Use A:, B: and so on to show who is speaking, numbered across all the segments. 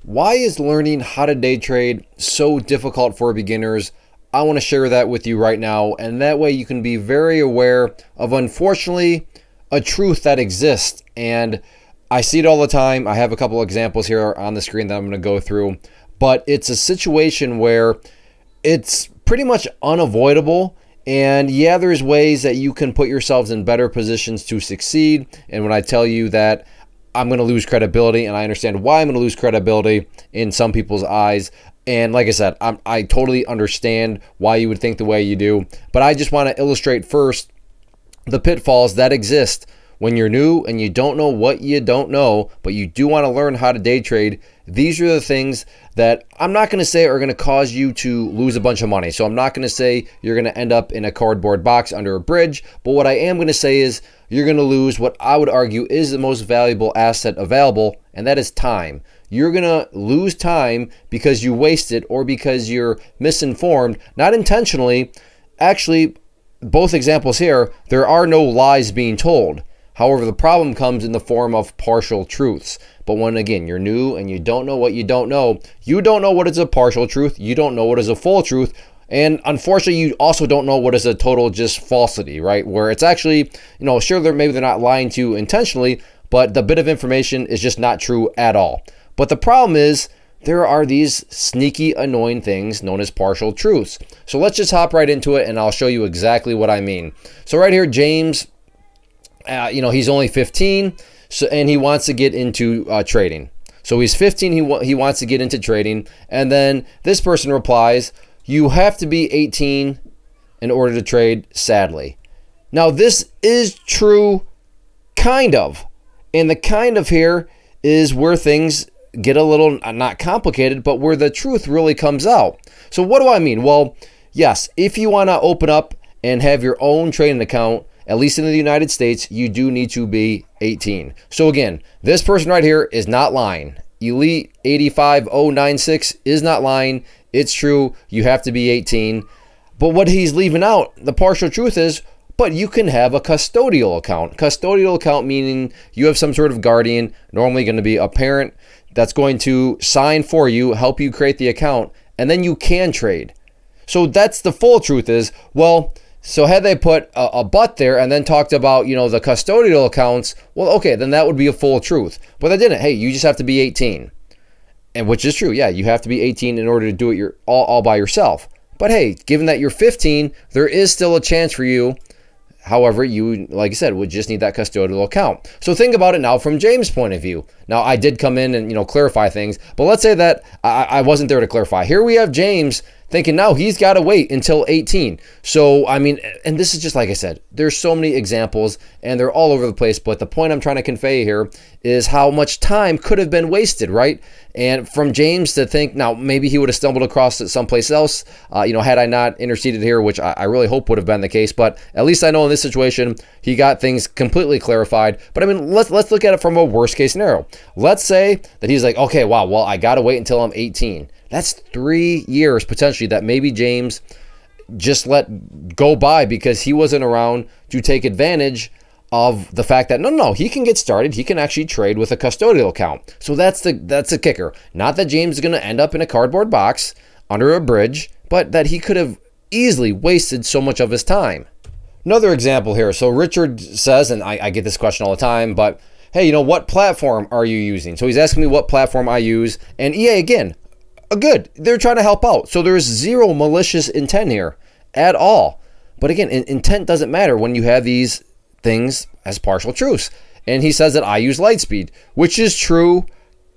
A: Why is learning how to day trade so difficult for beginners? I want to share that with you right now, and that way you can be very aware of, unfortunately, a truth that exists. And I see it all the time. I have a couple examples here on the screen that I'm going to go through, but it's a situation where it's pretty much unavoidable. And yeah, there's ways that you can put yourselves in better positions to succeed. And when I tell you that I'm going to lose credibility, and I understand why I'm going to lose credibility in some people's eyes. And like I said, I totally understand why you would think the way you do. But I just want to illustrate first the pitfalls that exist when you're new and you don't know what you don't know, but you do want to learn how to day trade. These are the things that I'm not going to say are going to cause you to lose a bunch of money. So I'm not going to say you're going to end up in a cardboard box under a bridge. But what I am going to say is you're going to lose what I would argue is the most valuable asset available, and that is time. You're going to lose time because you waste it or because you're misinformed, not intentionally. Actually, both examples here, there are no lies being told. However, the problem comes in the form of partial truths. But when, again, you're new and you don't know what you don't know what is a partial truth, you don't know what is a full truth, and unfortunately, you also don't know what is a total just falsity, right? Where it's actually, sure, maybe they're not lying to you intentionally, but the bit of information is just not true at all. But the problem is, there are these sneaky, annoying things known as partial truths. So let's just hop right into it, and I'll show you exactly what I mean. So right here, James, he's only 15, and he wants to get into trading. So he's 15, he wants to get into trading, and then this person replies, "You have to be 18 in order to trade, sadly." Now this is true, kind of, and the kind of here is where things get a little, not complicated, but where the truth really comes out. So what do I mean? Well, yes, if you want to open up and have your own trading account, at least in the United States, you do need to be 18. So again, this person right here is not lying. Elite 85096 is not lying. It's true. You have to be 18. But what he's leaving out, the partial truth is, but you can have a custodial account. Custodial account meaning you have some sort of guardian, normally going to be a parent, that's going to sign for you, help you create the account, and then you can trade. So that's the full truth is, well, so had they put a but there and then talked about, the custodial accounts, well, okay, then that would be a full truth. But they didn't. Hey, you just have to be 18. And which is true. Yeah, you have to be 18 in order to do it all by yourself. But hey, given that you're 15, there is still a chance for you. However, you, like I said, would just need that custodial account. So think about it now from James' point of view. Now, I did come in and, clarify things, but let's say that I wasn't there to clarify. Here we have James thinking now he's got to wait until 18. So, I mean, and this is just like I said, there's so many examples and they're all over the place. But the point I'm trying to convey here is how much time could have been wasted, right? And from James to think, now maybe he would have stumbled across it someplace else, had I not interceded here, which I really hope would have been the case. But at least I know in this situation, he got things completely clarified. But I mean, let's look at it from a worst case scenario. Let's say that he's like, okay, wow, well, I got to wait until I'm 18. That's 3 years potentially that maybe James just let go by because he wasn't around to take advantage of the fact that no, he can get started. He can actually trade with a custodial account. So that's the kicker. Not that James is going to end up in a cardboard box under a bridge, but that he could have easily wasted so much of his time. Another example here. So Richard says, and I get this question all the time, but hey, what platform are you using? So he's asking me what platform I use. And EA, again, good. They're trying to help out. So there's zero malicious intent here at all. But again, intent doesn't matter when you have these things as partial truths. And he says that I use Lightspeed, which is true,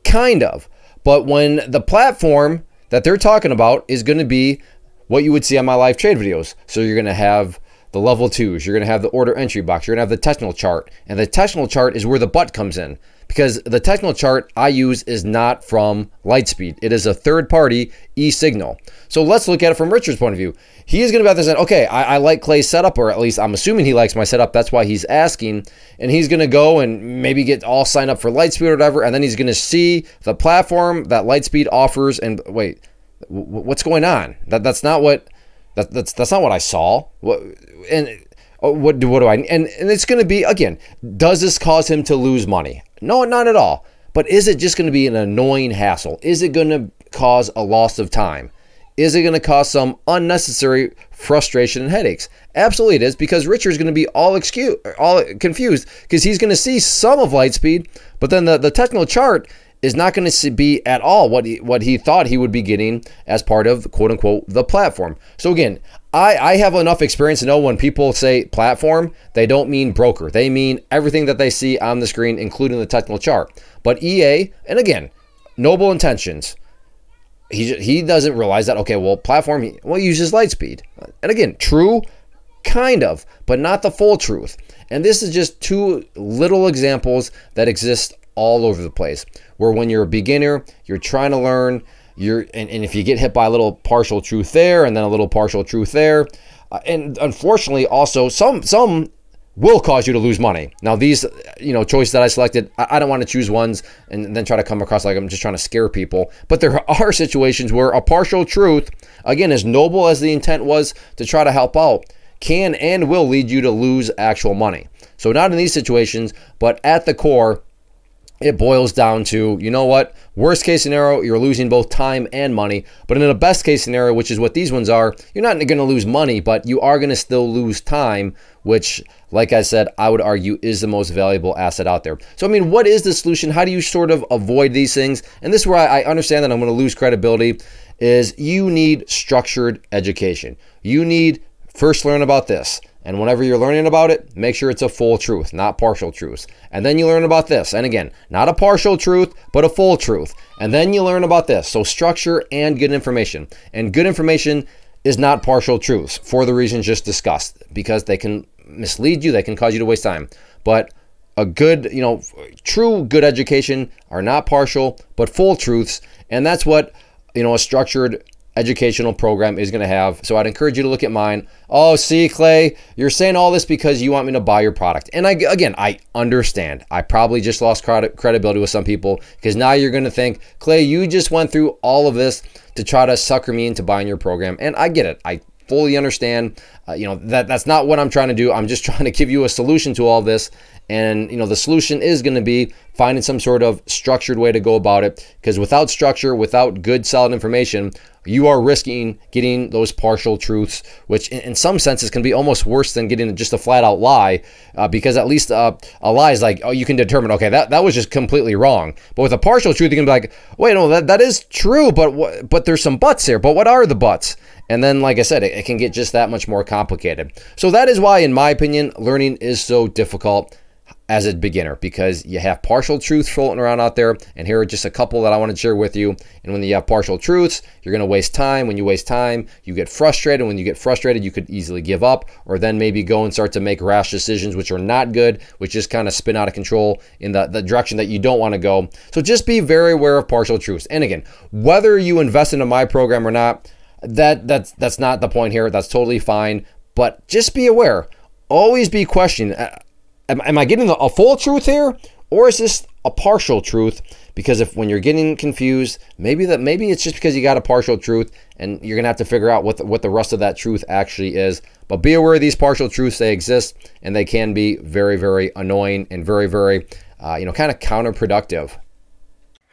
A: kind of. But when the platform that they're talking about is going to be what you would see on my live trade videos. So you're going to have the level 2s, you're going to have the order entry box, you're going to have the technical chart. And the technical chart is where the but comes in. Because the technical chart I use is not from Lightspeed. It is a third-party e-signal. So let's look at it from Richard's point of view. He is going to be out there saying, okay, I like Clay's setup, or at least I'm assuming he likes my setup. That's why he's asking. And he's going to go and maybe get all signed up for Lightspeed or whatever, and then he's going to see the platform that Lightspeed offers. And wait, what's going on? That's not what I saw. What do I? And it's going to be, again, does this cause him to lose money? No, not at all. but is it just going to be an annoying hassle? Is it going to cause a loss of time? Is it going to cause some unnecessary frustration and headaches? Absolutely it is, because Richard's going to be all confused because he's going to see some of Lightspeed, but then the technical chart is not going to be at all what he thought he would be getting as part of, quote unquote, the platform. So again, I have enough experience to know when people say platform, they don't mean broker. They mean everything that they see on the screen, including the technical chart. But EA, and again, noble intentions, he doesn't realize that, okay, well, platform, he uses Lightspeed. And again, true, kind of, but not the full truth. And this is just two little examples that exist all over the place, where when you're a beginner, you're trying to learn, and if you get hit by a little partial truth there and then a little partial truth there, and unfortunately also some will cause you to lose money. Now these choices that I selected, I don't want to choose ones and then try to come across like I'm just trying to scare people, but there are situations where a partial truth, again, as noble as the intent was to try to help out, can and will lead you to lose actual money. So not in these situations, but at the core, it boils down to, you know what, worst case scenario, you're losing both time and money. But in a best case scenario, which is what these ones are, you're not going to lose money, but you are going to still lose time, which, like I said, I would argue is the most valuable asset out there. So, I mean, what is the solution? How do you sort of avoid these things? And this is where I understand that I'm going to lose credibility, is you need structured education. You need first learn about this. And whenever you're learning about it, make sure it's a full truth, not partial truths. And then you learn about this. And again, not a partial truth, but a full truth. And then you learn about this. So structure and good information. And good information is not partial truths for the reasons just discussed, because they can mislead you. They can cause you to waste time. But a good, true good education are not partial, but full truths. And that's what, a structured educational program is going to have. So I'd encourage you to look at mine. Oh, see, Clay, you're saying all this because you want me to buy your product. And I understand. I probably just lost credibility with some people, because now you're going to think, Clay, you just went through all of this to try to sucker me into buying your program. And I get it. I fully understand. That's not what I'm trying to do. I'm just trying to give you a solution to all this. And the solution is going to be finding some sort of structured way to go about it, because without structure, without good solid information, you are risking getting those partial truths, which in some senses can be almost worse than getting just a flat out lie, because at least a lie is like, oh, you can determine, okay, that was just completely wrong. But with a partial truth, you can be like, wait, no, that is true, but there's some buts here. But what are the buts? And then, like I said, it can get just that much more complicated. So that is why, in my opinion, learning is so difficult as a beginner, because you have partial truths floating around out there, and here are just a couple that I want to share with you. And when you have partial truths, you're going to waste time. When you waste time, you get frustrated. When you get frustrated, you could easily give up, or then maybe go and start to make rash decisions, which are not good, which just kind of spin out of control in the direction that you don't want to go. So just be very aware of partial truths. And again, whether you invest into my program or not, that's not the point here. That's totally fine, but just be aware. Always be questioning. Am I getting a full truth here, or is this a partial truth? Because when you're getting confused, maybe it's just because you got a partial truth, and you're gonna have to figure out what the rest of that truth actually is. But be aware of these partial truths. They exist, and they can be very, very annoying and very, very kind of counterproductive.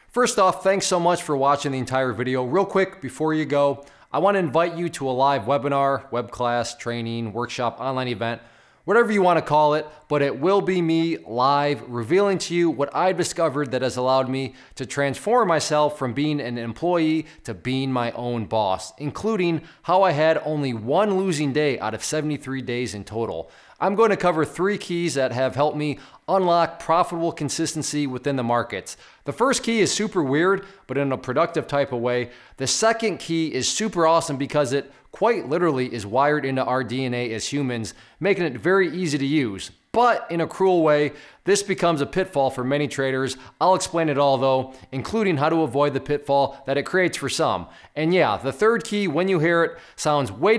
A: First off, thanks so much for watching the entire video. Real quick before you go, I want to invite you to a live webinar, web class, training, workshop, online event, whatever you want to call it, but it will be me live revealing to you what I've discovered that has allowed me to transform myself from being an employee to being my own boss, including how I had only one losing day out of 73 days in total. I'm going to cover 3 keys that have helped me unlock profitable consistency within the markets. The first key is super weird, but in a productive type of way. The second key is super awesome because it quite literally is wired into our DNA as humans, making it very easy to use. But in a cruel way, this becomes a pitfall for many traders. I'll explain it all though, including how to avoid the pitfall that it creates for some. And yeah, the third key, when you hear it, sounds way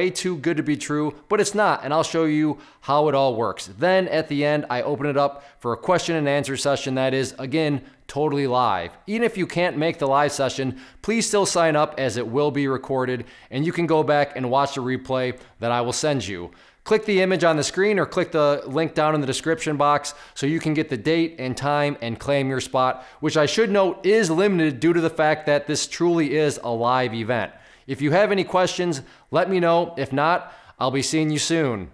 A: too good to be true, but it's not, and I'll show you how it all works. Then at the end, I open it up for a question and answer session that is, again, totally live. Even if you can't make the live session, please still sign up as it will be recorded, and you can go back and watch the replay that I will send you. Click the image on the screen or click the link down in the description box so you can get the date and time and claim your spot, which I should note is limited due to the fact that this truly is a live event. If you have any questions, let me know. If not, I'll be seeing you soon.